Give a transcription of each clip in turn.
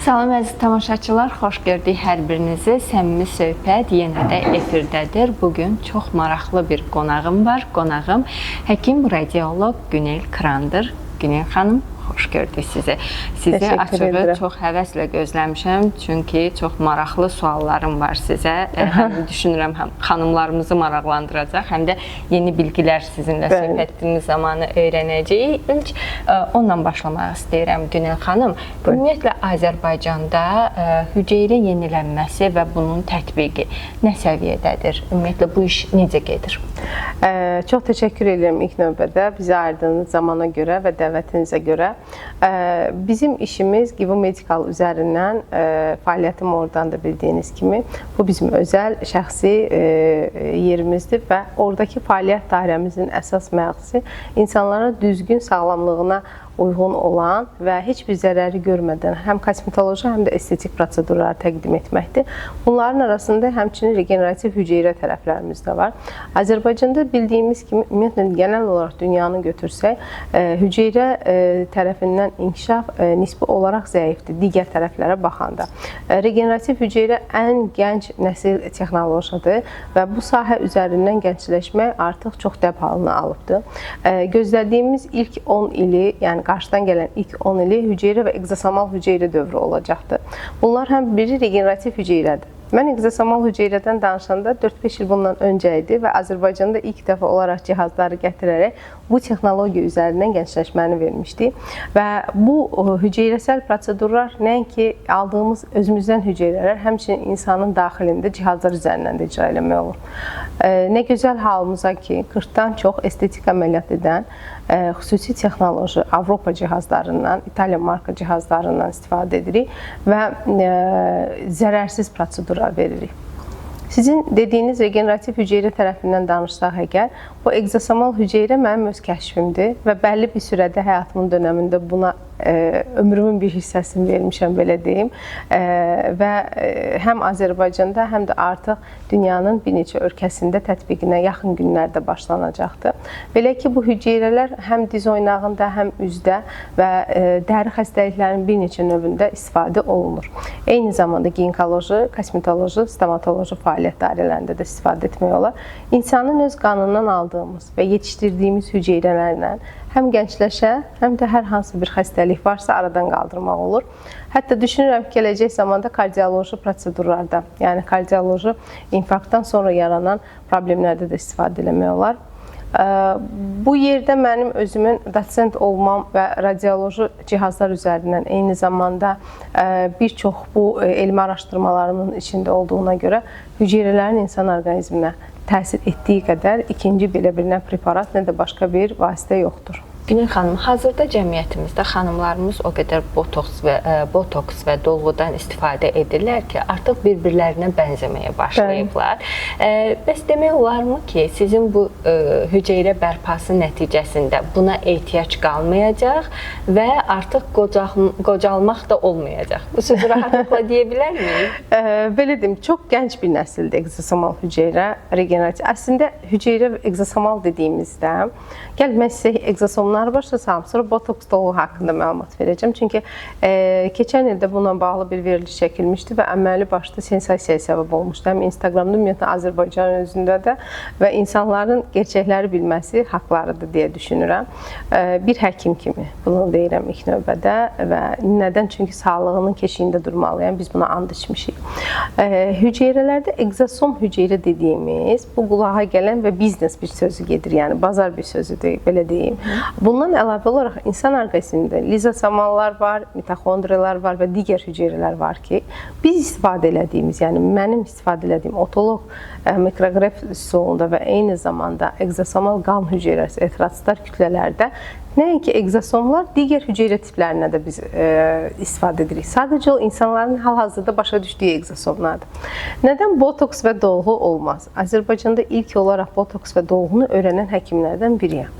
Salam əziz tamaşaçılar, xoş gördük hər birinizi. Səmimi söhbət yenə də efirdədir. Bugün çox maraqlı bir qonağım var. Qonağım həkim radioloq Günel Krandır. Günel xanım, xoş gördük sizi. Sizi açığı çox həvəslə gözləmişəm, çünki çox maraqlı suallarım var sizə. Həm düşünürəm, həm xanımlarımızı maraqlandıracaq, həm də yeni bilgilər sizinlə söhbətimiz zamanı öyrənəcəyik. İlk onunla başlamaq istəyirəm Günel xanım. Ümumiyyətlə Azərbaycanda hüceyrə yenilənməsi və bunun tətbiqi nə səviyyədədir? Ümumiyyətlə bu iş necə gedir? Çox təşəkkür edirəm ilk növbədə bizi ayırdığınız zamana görə və dəvətinizə görə. Bizim işimiz Qivomedikal üzərindən, fəaliyyətim oradan da bildiyiniz kimi, bu bizim özəl, şəxsi yerimizdir və oradakı fəaliyyət dairəmizin əsas məqsədi insanlara düzgün sağlamlığına uyğun olan və heç bir zərəri görmədən həm kosmetoloji, həm də estetik prosedurları təqdim etməkdir. Bunların arasında həmçinin regenerativ hüceyrə tərəflərimiz də var. Azərbaycanda bildiyimiz kimi, ümumiyyətlə, genel olaraq dünyanı götürsək, hüceyrə tərəfindən inkişaf nisbi olaraq zəifdir, digər tərəflərə baxanda. Regenerativ hüceyrə ən gənc nəsil texnologiyadır və bu sahə üzərindən gəncləşmək artıq çox dəb halını alıbdır. Gözlədiyimiz ilk 10 ili, yəni qarşıdan gələn ilk 10 ili hüceyrə və ekzosomal hüceyrə dövrü olacaqdır. Bunlar həm biri regenerativ hüceyrədir. Mən ekzosomal hüceyrədən danışanda 4-5 il bundan öncə idi və Azərbaycanda ilk dəfə olaraq cihazları gətirərək bu texnologiya üzərindən gəncləşməni vermişdi. Və bu hüceyrəsəl prosedurlar nəinki aldığımız özümüzdən hüceyrələr, həmçinin insanın daxilində cihazlar üzərindən də icra eləmək olur. Nə gözəl halımıza ki, 40-dan çox estetik əməliyyat edən xüsusi texnoloji Avropa cihazlarından, İtaliya marka cihazlarından istifadə edirik və zərərsiz prosedurlar veririk. Sizin dediyiniz regenerativ hüceyrə tərəfindən danışsaq əgər, bu ekzosomal hüceyrə mənim öz kəşfimdir və bəlli bir sürədə həyatımın dönəmində buna ömrümün bir hissəsini vermişəm, belə deyim. Və həm Azərbaycanda, həm də artıq dünyanın bir neçə ölkəsində tətbiqinə yaxın günlərdə başlanacaqdır. Belə ki, bu hüceyrələr həm diz oynağında, həm üzdə və dəri xəstəliklərinin bir neçə növündə istifadə olunur. Eyni zamanda ginekoloji, kosmetoloji, stomatoloji fəaliyyət dairələrində də istifadə etmək olar. İnsanın öz qanından aldığımız və yetişdirdiyimiz hüceyrələrlə həm gəncləşən, həm də hər hansı bir xəstəlik varsa aradan qaldırmaq olur. Hətta düşünürəm ki, gələcək zamanda kardioloji prosedurlarda, yəni kardioloji infarktdan sonra yaranan problemlərdə də istifadə etmək olar. Bu yerdə mənim özümün dosent olmam və radioloji cihazlar üzərindən eyni zamanda bir çox bu elmi araşdırmalarımın içində olduğuna görə hüceyrələrin insan orqanizminə təsir etdiyi qədər ikinci belə bir nə preparat, nə də başqa bir vasitə yoxdur. Günel xanım, hazırda cəmiyyətimizdə xanımlarımız o qədər botoks və dolğudan istifadə edirlər ki, artıq bir-birlərinə bənzəməyə başlayıblar. Bəs demək olarmı ki, sizin bu hüceyrə bərpası nəticəsində buna ehtiyac qalmayacaq və artıq qocalmaq da olmayacaq? Bu sözü rahatlıqla deyə bilərmiyik? Belə deyim, çox gənc bir nəsildir ekzosomal hüceyrə, regenerativ. Əslində, hüceyrə ekzosomal dediyimizdə, gəl mən sizə ekzosomlar başlasam, sonra botoks dolğu haqqında məlumat verəcəm. Çünki keçən ildə bununla bağlı bir veriliş çəkilmişdi və əməli başda sensasiyaya səbəb olmuşdu. Həm Instagramda, ümumiyyətlə Azərbaycan özündə də və insanların gerçəkləri bilməsi haqlarıdır deyə düşünürəm. Bir həkim kimi bunu deyirəm ilk növbədə və nədən? Çünki sağlığının keşiyində durmalıyam. Biz buna and içmişik. Hüceyrələrdə ekzosom hüceyrə dediyimiz bu qulağa gələn və biznes bir sözü gedir, yəni bazar bir sözüdür, belə deyim. Bundan əlavə olaraq insan orqanizmində lizosomallar var, mitoxondriyalar var və digər hüceyrələr var ki, biz istifadə elədiyimiz, yəni mənim istifadə elədiyim otoloq mikroqraf üsulunda və eyni zamanda ekzosomal qan hüceyrəsi, eritrositlər kütlələrdə nəinki ekzosomlar, digər hüceyrə tiplərinə də biz istifadə edirik. Sadəcə o, insanların hal-hazırda başa düşdüyü ekzosomlardır. Nədən botoks və dolğu olmaz? Azərbaycanda ilk olaraq botoks və dolğunu öyrənən həkimlərdən biriyəm.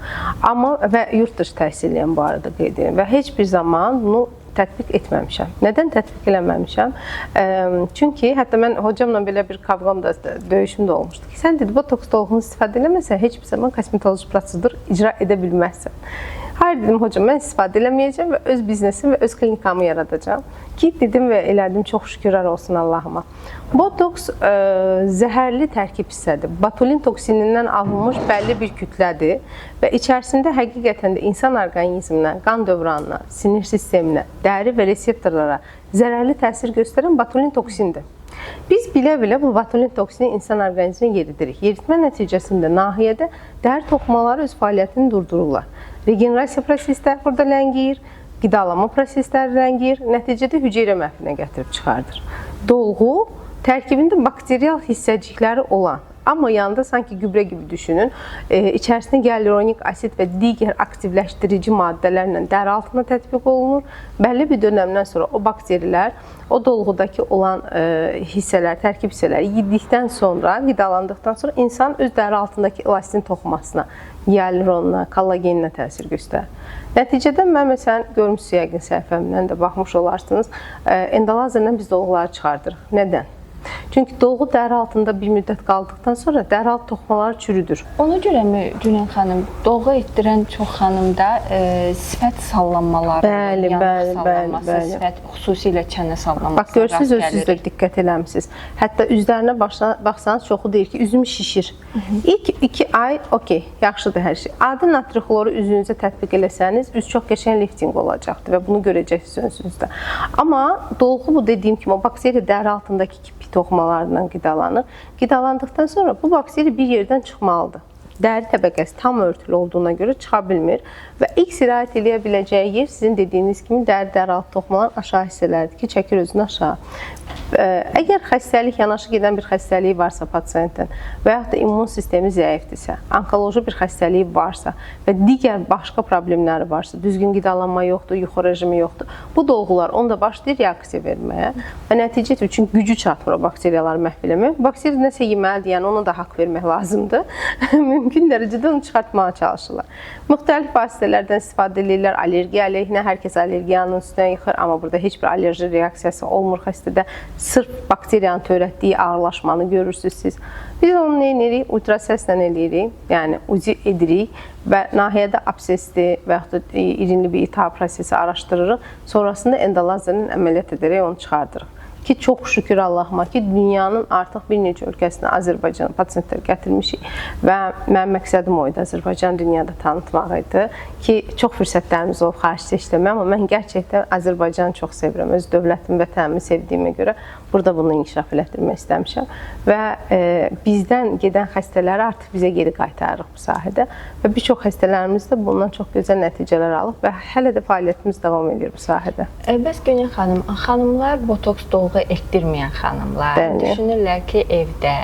Amma və yurt dışı təhsilliyəm bu arada qeyd edirəm və heç bir zaman bunu tətbiq etməmişəm. Nədən tətbiq eləməmişəm? Çünki hətta mən hocamla belə bir kavqam da, döyüşüm də olmuşdu ki, sən dedi, botoks dolğunu istifadə eləməsən, heç bir zaman kosmetoloji prosedur icra edə bilməzsən. Hayır dedim hocam, mən istifadə eləməyəcəm və öz biznesim və öz klinikamı yaradacağam. Ki dedim və elədim, çox şükürlər olsun Allahıma. Botoks zəhərli tərkib hissədir. Botulin toksinindən alınmış bəlli bir kütlədir və içərisində həqiqətən də insan orqanizminə, qan dövranına, sinir sisteminə, dəri və reseptorlara zərərli təsir göstərən botulin toksindir. Biz bilə-bilə bu botulin toksini insan orqanizminə yeridirik. Yeritmə nəticəsində nahiyədə dəri toxumaları öz fəaliyyətini durdururlar. Regenerasiya prosesləri burada ləngiyir, qidalanma prosesləri ləngiyir, nəticədə hüceyrə məhvinə gətirib çıxardır. Dolğu tərkibində bakterial hissəcikləri olan, amma yanında sanki gübrə gibi düşünün, içərisində gyaluronik asid və digər aktivləşdirici maddələrlə dəri altına tətbiq olunur. Bəlli bir dönəmdən sonra o bakterilər, o dolğudakı olan hissələr, tərkib hissələri yedikdən sonra, qidalandıqdan sonra insan öz dəri altındakı elastin toxumasına, gyaluronuna, kollageninə təsir göstərir. Nəticədə mən məsələn görmüşsünüz yəqin səhifəmdən də baxmış olarsınız, endolazerlə biz dolğuları çıxardırıq. Nədən? Çünki dolğu dəri altında bir müddət qaldıqdan sonra dəri altı toxumaları çürüdür. Ona görəmi Günel xanım, dolğu etdirən çox xanımda sifət sallanmaları, yanıq sallanması, sifət xüsusilə çənə sallanması. Bax görürsünüz, özünüzdə diqqət eləmisiniz. Hətta üzlərinə baxsanız çoxu deyir ki, üzüm şişir. İlk 2 ay okey, yaxşıdır hər şey. Adi natri xloru üzünüzə tətbiq eləsəniz, üz çox qəşəng lifting olacaqdır və bunu görəcəksiniz özünüzdə. Amma dolğu bu dediyim kimi o bakteriya dəri altındakı kipi toxumalarından qidalanır. Qidalandıqdan sonra bu bakteriya bir yerdən çıxmalıdır. Dəri təbəqəsi tam örtülü olduğuna görə çıxa bilmir və ilk sirayət eləyə biləcəyi yer sizin dediyiniz kimi dəri altı toxumaların aşağı hissələridir ki, çəkir özünü aşağı. Əgər xəstəlik, yanaşı gedən bir xəstəliyi varsa pasiyentin və yaxud da immun sistemi zəifdirsə, onkoloji bir xəstəliyi varsa və digər başqa problemləri varsa, düzgün qidalanma yoxdur, yuxu rejimi yoxdur, bu dolğular onda başlayır reaksiya verməyə və nəticə üçün gücü çatmır o bakteriyaları məhv eləmək. Bakteriya nəsə yeməlidir, yəni ona da haqq vermək lazımdır. Mümkün dərəcədə onu çıxartmağa çalışırlar. Müxtəlif vasitələrdən istifadə edirlər, allergiya əleyhinə, hər kəs allergiyanın üstünə yıxır, amma burada heç bir allerji reaksiyası olmur xəstədə. Sırf bakteriyanın törətdiyi ağırlaşmanı görürsünüz siz. Biz onu nə edirik? Ultrasəslə edirik, yəni UZI edirik və nahiyədə absesli və yaxud da irinli bir iltihab prosesi araşdırırıq. Sonrasında endolazerlə əməliyyat edərək onu çıxardırıq. Ki çox şükür Allahıma ki, dünyanın artıq bir neçə ölkəsinə Azərbaycan pasientlər gətirmişik və mənim məqsədim oydu Azərbaycan dünyada tanıtmaq idi ki, çox fürsətlərimiz olub xaricdə işləmək, amma mən gerçəkdən Azərbaycanı çox sevirəm. Öz dövlətimi, vətənimi sevdiyimə görə burada bunu inkişaf elətdirmək istəmişəm və bizdən gedən xəstələri artıq bizə geri qaytarırıq bu sahədə və bir çox xəstələrimiz də bundan çox gözəl nəticələr alıb və hələ də fəaliyyətimiz davam edir bu sahədə. Bəs Günel xanım, xanımlar botoks dolğu etdirməyən xanımlar düşünürlər ki, evdə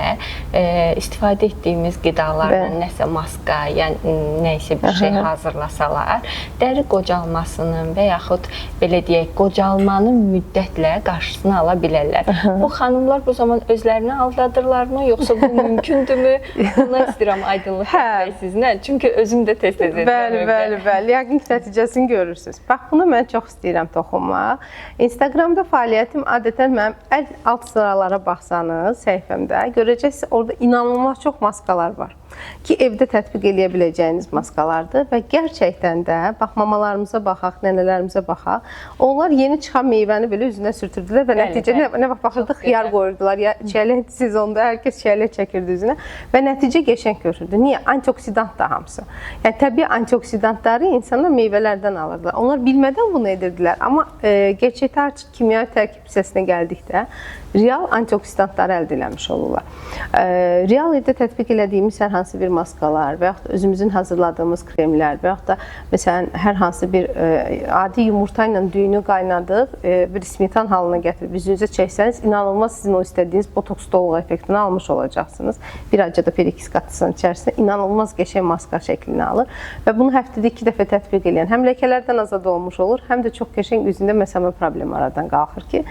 istifadə etdiyimiz qidalardan nəsə maska, yəni nəyisə bir şey hazırlasalar, dəri qocalmasının və yaxud belə deyək, qocalmanın müddətlə qarşısını ala bilərlər. Bu xanımlar bu zaman özlərini aldadırlarmı, yoxsa bu mümkündürmü? Buna istəyirəm aydınlıq etmək sizinlə. Çünki özüm də test edirəm. Bəli. Yəqin ki, nəticəsini görürsünüz. Bax, bunu mən çox istəyirəm toxunmaq. Instagramda fəaliyyətim adətən mənim əl alt sıralara baxsanız səhifəmdə görəcəksiniz, orada inanılmaz çox maskalar var. Ki, evdə tətbiq eləyə biləcəyiniz maskalardır və gerçəkdən də, bax, mamalarımıza baxaq, nənələrimizə baxaq, onlar yeni çıxan meyvəni belə üzünə sürtürdülər və nəticədə nə vaxt baxırdıq, xiyar qoyurdular, ya çiyələk sezonda hər kəs çiyələk çəkirdi üzünə və nəticə qəşəng görürdü. Niyə? Antioksidant da hamısı. Yəni, təbii antioksidantları insanlar meyvələrdən alırlar. Onlar bilmədən bunu edirdilər, amma gerçəkdə artıq kimyəvi tərkib hissəsinə gəldikdə real antioksidantları əldə eləmiş olurlar. Real evdə tətbiq elədiyimiz hər hansı bir maskalar və yaxud da özümüzün hazırladığımız kremlər və yaxud da məsələn hər hansı bir adi yumurta ilə düyünü qaynadıb bir smetan halına gətirib üzünüzə çəksəniz, inanılmaz sizin o istədiyiniz botoks dolğu effektini almış olacaqsınız. Bir acı da perikis qatısının içərisində inanılmaz qəşəng maska şəklini alır və bunu həftədə 2 dəfə tətbiq edən həm ləkələrdən azad olmuş olur, həm də çox qəşəng üzündə məsəmə problemi aradan qalxır ki,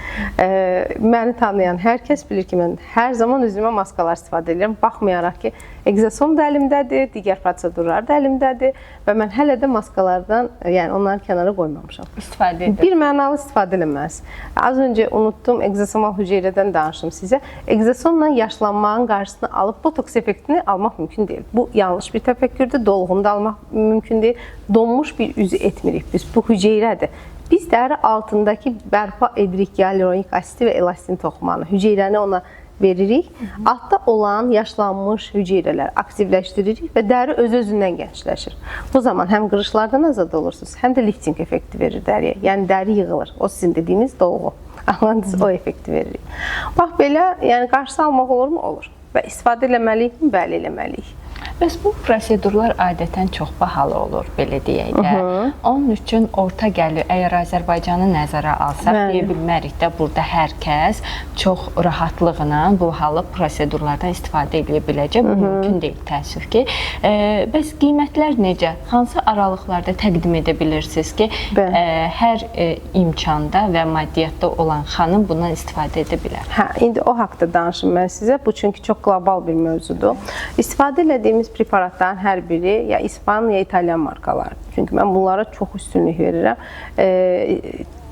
məni tanıyan hər kəs bilir ki, mən hər zaman üzümə maskalar istifadə edirəm. Baxmayaraq ki, Ekzosom da əlimdədir, digər prosedurlar da əlimdədir və mən hələ də maskalardan, yəni onları kənara qoymamışam. İstifadə edir. Bir mənalı istifadə eləməz. Az öncə unutdum, ekzosomal hüceyrədən danışım sizə. Ekzosomla yaşlanmağın qarşısını alıb botoks effektini almaq mümkün deyil. Bu yanlış bir təfəkkürdür, dolğunu da almaq mümkün deyil. Donmuş bir üzü etmirik biz. Bu hüceyrədir. Biz dəri altındakı bərpa edirik gyaluronik asidi və elastin toxumanı. Hüceyrəni ona veririk. Altda olan yaşlanmış hüceyrələr aktivləşdiririk və dəri öz-özündən gəncləşir. Bu zaman həm qırışlardan azad olursunuz, həm də lifting effekti verir dəriyə. Yəni dəri yığılır. O sizin dediyiniz dolğu. Anladınız, o effekti veririk. Bax belə, yəni qarşısı almaq olurmu? Olur. Və istifadə eləməliyik mi? Bəli, eləməliyik. Bəs bu prosedurlar adətən çox bahalı olur, belə deyək də. Onun üçün orta gəlir, əgər Azərbaycanı nəzərə alsaq, deyə bilmərik də burada hər kəs çox rahatlıqla bu bahalı prosedurlardan istifadə edə biləcək. Bu mümkün deyil, təəssüf ki. Bəs qiymətlər necə? Hansı aralıqlarda təqdim edə bilirsiniz ki, hər imkanda və maddiyyatda olan xanım bundan istifadə edə bilər? Hə, indi o haqda danışım mən sizə. Bu çünki çox qlobal bir mövzudur. İstifadə etdiyimiz preparatların hər biri ya İspan, ya İtalyan markalardır. Çünki mən bunlara çox üstünlük verirəm.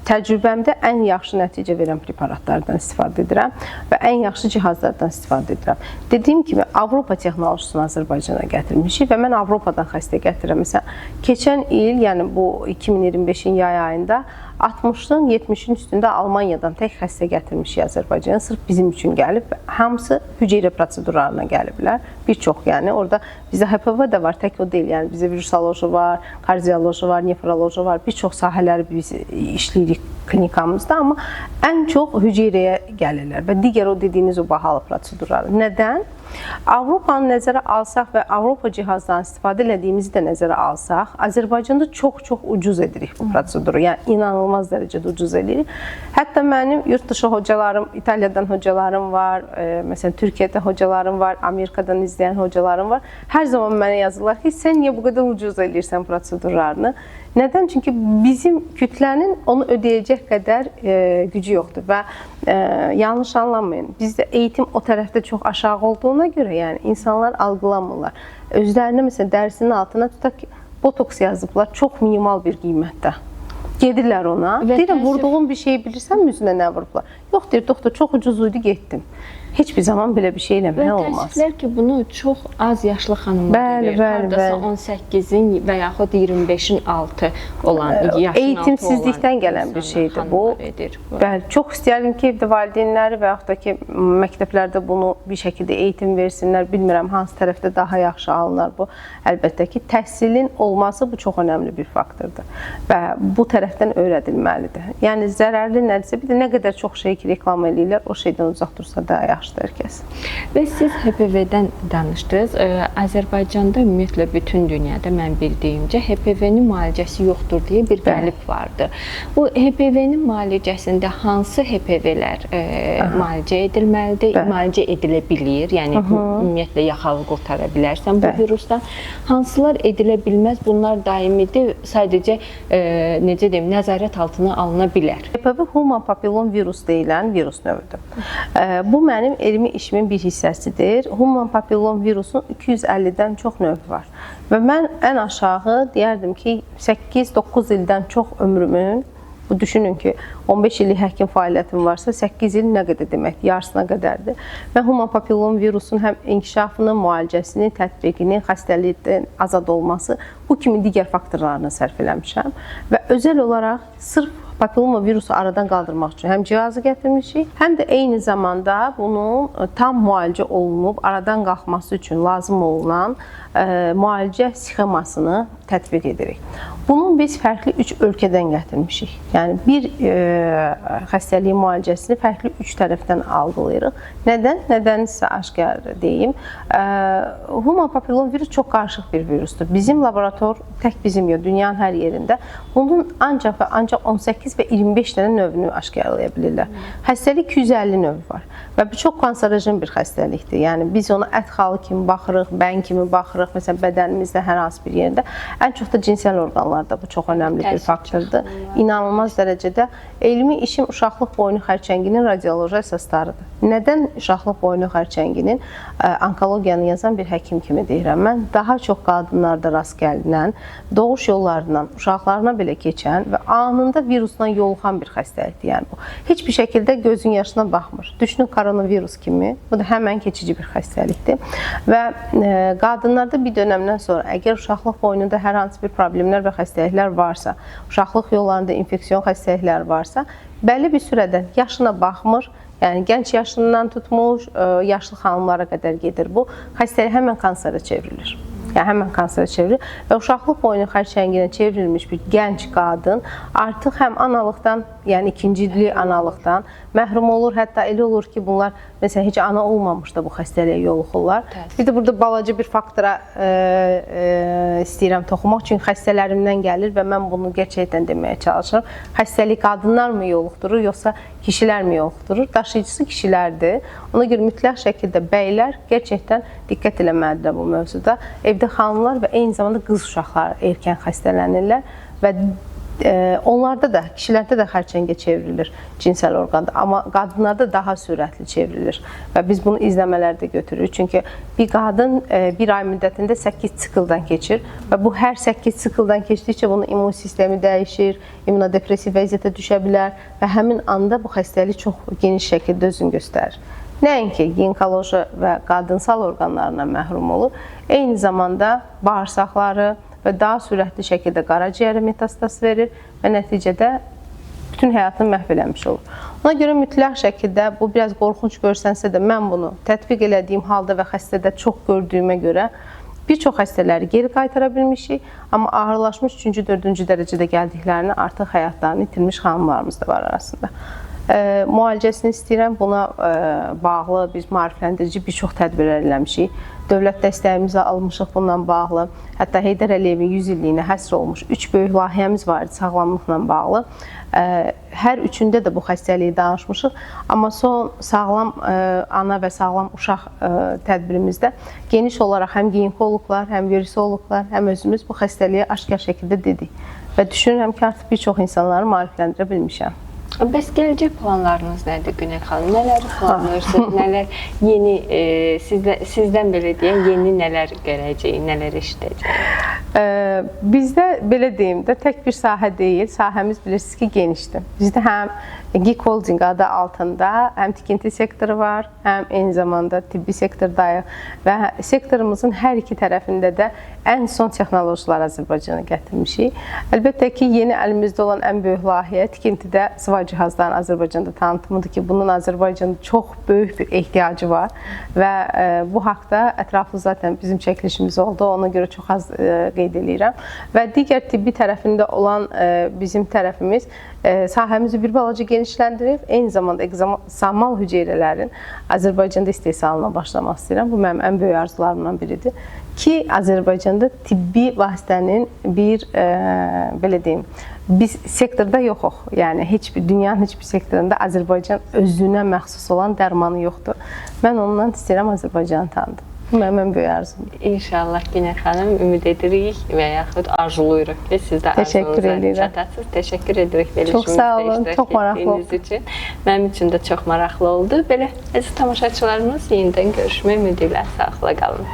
Təcrübəmdə ən yaxşı nəticə verən preparatlardan istifadə edirəm və ən yaxşı cihazlardan istifadə edirəm. Dediyim kimi, Avropa texnolojisini Azərbaycana gətirmişik və mən Avropadan xəstə gətirirəm. Məsələn, keçən il, yəni bu 2025-in yay ayında 60-dan 70-in üstündə Almaniyadan tək xəstə gətirmişik Azərbaycana. Sırf bizim üçün gəlib, hamısı hüceyrə prosedurlarına gəliblər. Bir çox, yəni orada bizdə HPV də var, tək o deyil. Yəni bizdə virusoloji var, kardioloji var, nefroloji var. Bir çox sahələri biz işləyirik klinikamızda, amma ən çox hüceyrəyə gəlirlər və digər o dediyiniz o bahalı prosedurlar. Nədən? Avropanı nəzərə alsaq və Avropa cihazlarını istifadə etdiyimizi də nəzərə alsaq, Azərbaycanda çox-çox ucuz edirik bu proseduru. Yəni inanılmaz dərəcədə ucuz edirik. Hətta mənim yurt dışı hocalarım, İtaliyadan hocalarım var, məsələn Türkiyədə hocalarım var, Amerikadan izləyən hocalarım var. Hər zaman mənə yazırlar ki, sən niyə bu qədər ucuz edirsən prosedurlarını? Nədən? Çünki bizim kütlənin onu ödəyəcək qədər gücü yoxdur və yanlış anlamayın. Bizdə eğitim o tərəfdə çox aşağı olduğuna görə, yəni insanlar algılamırlar. Özlərinə məsələn dərisinin altına tutaq ki, botoks yazıblar çox minimal bir qiymətdə. Gedirlər ona. Deyirəm, vurduğum bir şeyi bilirsənmi üzünə nə vurublar? Yox, deyir, doktor, çox ucuz idi, getdim. Heç bir zaman belə bir şey eləmək olmaz. Təəssüflər ki, bunu çox az yaşlı xanımlar verir. Hardasa 18-in və yaxud 25-in altı olan, eğitimsizlikdən gələn bir şeydir bu. Bəli, çox istəyərdim ki, evdə valideynləri və yaxud da ki, məktəblərdə bunu bir şəkildə eğitim versinlər. Bilmirəm, hansı tərəfdə daha yaxşı alınır bu. Əlbəttə ki, təhsilin olması bu çox önəmli bir faktordur və bu tərəfdən öyrədilməlidir. Yəni, zərərli nədirsə, bir də nə qədər çox şey ki, reklam edirlər, o şeydən uzaq dursa daha yaxşıdır hər kəs. Və siz HPV-dən danışdınız. Azərbaycanda ümumiyyətlə bütün dünyada mən bildiyimcə HPV-nin müalicəsi yoxdur deyə bir qəlib vardı. Bu HPV-nin müalicəsində hansı HPV-lər müalicə edilməlidir, müalicə edilə bilir? Yəni ümumiyyətlə yaxalı qurtara bilərsən bu virusdan. Hansılar edilə bilməz? Bunlar daimidir. Sadəcə necə deyim, nəzarət altına alına bilər. HPV human papillom virus deyilən virus növüdür. Bu mənim elmi işimin bir hissəsidir. Human papillom virusun 250-dən çox növü var. Və mən ən aşağı deyərdim ki, 8-9 ildən çox ömrümün, bu düşünün ki, 15 illik həkim fəaliyyətim varsa, 8 il nə qədər deməkdir, yarısına qədərdir. Və human papillom virusun həm inkişafını, müalicəsini, tətbiqini, xəstəlikdən azad olması, bu kimi digər faktorlarına sərf eləmişəm. Və özəl olaraq sırf papilloma virusu aradan qaldırmaq üçün həm cihazı gətirmişik, həm də eyni zamanda bunun tam müalicə olunub, aradan qalxması üçün lazım olunan müalicə sxemasını tətbiq edirik. Bunun biz fərqli 3 ölkədən gətirmişik. Yəni, bir xəstəliyin müalicəsini fərqli 3 tərəfdən algılayırıq. Nədən? Nədəni sizə aşkar deyim. Human papillom virus çox qarışıq bir virusdur. Bizim laborator, tək bizim yox, dünyanın hər yerində bunun ancaq və ancaq 18 və 25 dənə növünü aşkarlaya bilirlər. Xəstəlik 250 növü var və bu çox kanserojen bir xəstəlikdir. Yəni, biz ona ət xalı kimi baxırıq, bən kimi baxırıq, məsələn, bədənimizdə hər hansı bir yerində, ən çox da cinsel orqanlar qadınlarda bu çox önəmli bir faktordur. İnanılmaz dərəcədə elmi işim uşaqlıq boynu xərçənginin radioloji əsaslarıdır. Nədən uşaqlıq boynu xərçənginin onkologiyanı yazan bir həkim kimi deyirəm mən? Daha çox qadınlarda rast gəlinən, doğuş yollarından uşaqlarına belə keçən və anında virusla yoluxan bir xəstəlikdir. Yəni bu heç bir şəkildə gözün yaşına baxmır. Düşünün koronavirus kimi. Bu da həmən keçici bir xəstəlikdir. Və qadınlarda bir dönəmdən sonra əgər uşaqlıq boynunda hər hansı bir problemlər və xəstəliklər varsa, uşaqlıq yollarında infeksiyon xəstəliklər varsa, bəlli bir sürədən yaşına baxmır. Yəni gənc yaşından tutmuş, yaşlı xanımlara qədər gedir bu. Xəstəlik həmən kansera çevrilir. Yəni həmən kansera çevrilir və uşaqlıq boynu xərçənginə çevrilmiş bir gənc qadın artıq həm analıqdan, yəni ikincili analıqdan məhrum olur. Hətta elə olur ki, bunlar məsələn heç ana olmamış da bu xəstəliyə yoluxurlar. Bir də burada balaca bir faktora istəyirəm toxunmaq, çünki xəstələrimdən gəlir və mən bunu gerçəkdən deməyə çalışıram. Xəstəlik qadınlar mı yoluxdurur, yoxsa kişilər mi yoluxdurur? Daşıyıcısı kişilərdir. Ona görə mütləq şəkildə bəylər gerçəkdən diqqət eləməlidirlər bu mövzuda. Evdə xanımlar və eyni zamanda qız uşaqları erkən xəstələnirlər və onlarda da, kişilərdə də xərçəngə çevrilir cinsəl orqanda, amma qadınlarda daha sürətli çevrilir və biz bunu izləmələrdə götürürük. Çünki bir qadın bir ay müddətində 8 sikldan keçir və bu hər 8 sikldan keçdikcə bunun immun sistemi dəyişir, immunodepressiv vəziyyətə düşə bilər və həmin anda bu xəstəlik çox geniş şəkildə özünü göstərir. Nəinki ginekoloji və qadınsal orqanlarından məhrum olur, eyni zamanda bağırsaqları və daha sürətli şəkildə qaraciyərə metastaz verir və nəticədə bütün həyatını məhv eləmiş olur. Ona görə mütləq şəkildə bu biraz qorxunc görsənsə də mən bunu tətbiq elədiyim halda və xəstədə çox gördüyümə görə bir çox xəstələri geri qaytara bilmişik, amma ağırlaşmış 3-cü, 4-cü dərəcədə gəldiklərini artıq həyatlarını itirmiş xanımlarımız da var arasında. Müalicəsini istəyirəm. Buna bağlı biz maarifləndirici bir çox tədbirlər eləmişik. Dövlət dəstəyimizi almışıq bununla bağlı. Hətta Heydər Əliyevin 100 illiyinə həsr olmuş 3 böyük layihəmiz var idi sağlamlıqla bağlı. Hər üçündə də bu xəstəliyi danışmışıq. Amma son sağlam ana və sağlam uşaq tədbirimizdə geniş olaraq həm ginekoloqlar, həm virusoloqlar, həm özümüz bu xəstəliyi aşkar şəkildə dedik. Və düşünürəm ki, artıq bir çox insanları maarifləndirə bilmişəm. Bəs gələcək planlarınız nədir Günel xanım? Nələr planlayırsınız? Nələr yeni, sizdən belə deyək, yeni nələr gələcək, nələr eşidəcək? Bizdə belə deyim də tək bir sahə deyil, sahəmiz bilirsiniz ki, genişdir. Bizdə həm Geek Holding adı altında həm tikinti sektoru var, həm eyni zamanda tibbi sektordayıq və sektorumuzun hər iki tərəfində də ən son texnologiyalar Azərbaycana gətirmişik. Əlbəttə ki, yeni əlimizdə olan ən böyük layihə tikintidə sıva cihazların Azərbaycanda tanıtımıdır ki, bunun Azərbaycanda çox böyük bir ehtiyacı var və bu haqda ətraflı zaten bizim çəkilişimiz oldu, ona görə çox az qeyd edirəm. Və digər tibbi tərəfində olan bizim tərəfimiz sahəmizi bir balaca genişləndirib, eyni zamanda ekzosomal hüceyrələrin Azərbaycanda istehsalına başlamaq istəyirəm. Bu mənim ən böyük arzularımdan biridir ki, Azərbaycanda tibbi vasitənin bir, belə deyim, biz sektorda yoxuq. Yəni, dünyanın heç bir sektorunda Azərbaycan özünə məxsus olan dərmanı yoxdur. Mən ondan istəyirəm Azərbaycanı tanıdım. Bu mənim ən böyük arzum. İnşallah Günel xanım, ümid edirik və yaxud arzuluyuruq ki, siz də arzunuza çatasınız. Təşəkkür edirik verilişimizdə iştirak etdiyiniz üçün. Mənim üçün də çox maraqlı oldu. Belə, əziz tamaşaçılarımız, yenidən görüşmək ümidi ilə sağlıqla qalın.